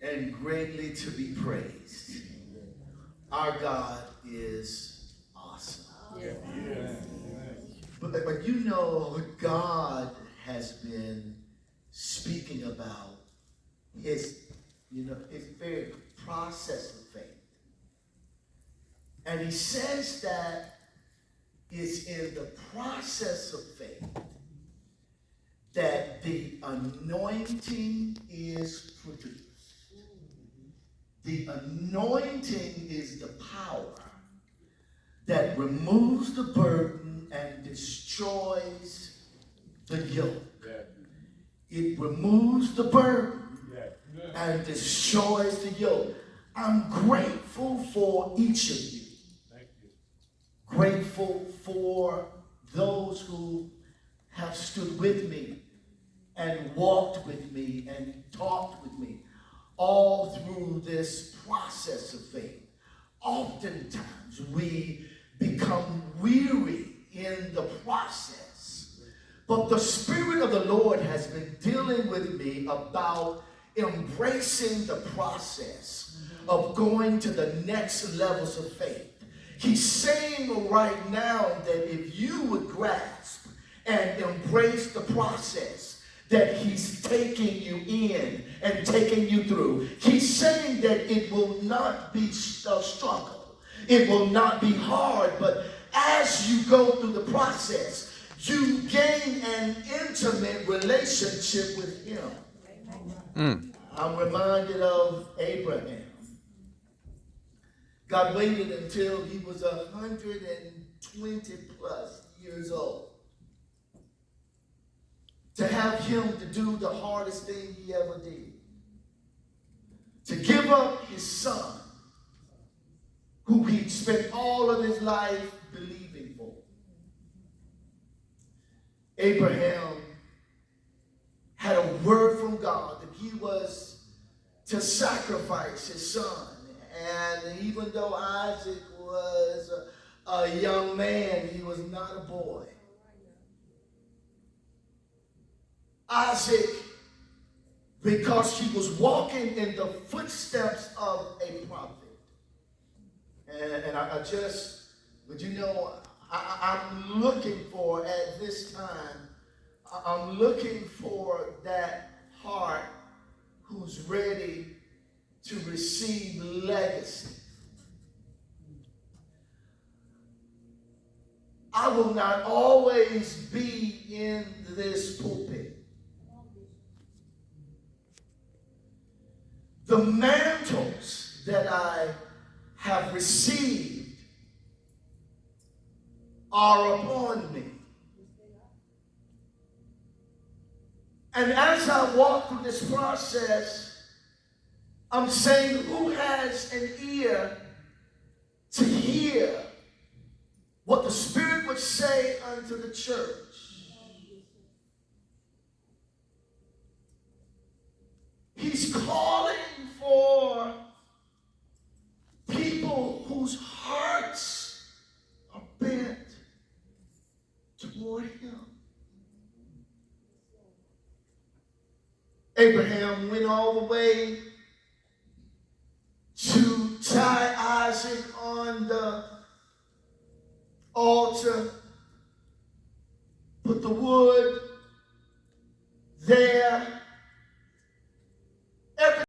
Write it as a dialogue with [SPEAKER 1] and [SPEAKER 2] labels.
[SPEAKER 1] and greatly to be praised. Our God is awesome.
[SPEAKER 2] Yeah.
[SPEAKER 1] But you know, God has been speaking about his very process of faith. And he says that it's in the process of faith that the anointing is produced. The anointing is the power that removes the burden and destroys the yoke. It removes the burden and destroys the yoke. I'm grateful for each of you. Grateful for those who have stood with me and walked with me and talked with me all through this process of faith. Oftentimes we become weary in the process, but the Spirit of the Lord has been dealing with me about embracing the process of going to the next levels of faith. He's saying right now that if you would grasp and embrace the process that he's taking you in and taking you through, he's saying that it will not be a struggle. It will not be hard, but as you go through the process, you gain an intimate relationship with him. I'm reminded of Abraham. God waited until he was 120 plus years old to have him to do the hardest thing he ever did. To give up his son, who he'd spent all of his life believing for. Abraham had a word from God that he was to sacrifice his son. And even though Isaac was a young man, he was not a boy. Isaac, because he was walking in the footsteps of a prophet. And but you know, I'm looking for, at this time, I'm looking for that heart who's ready to receive legacy. I will not always be in this pulpit. The mantles that I have received are upon me. And as I walk through this process, I'm saying, who has an ear to hear what the Spirit would say unto the church? He's calling for people whose hearts are bent toward him. Abraham went all the way to tie Isaac on the altar, put the wood there,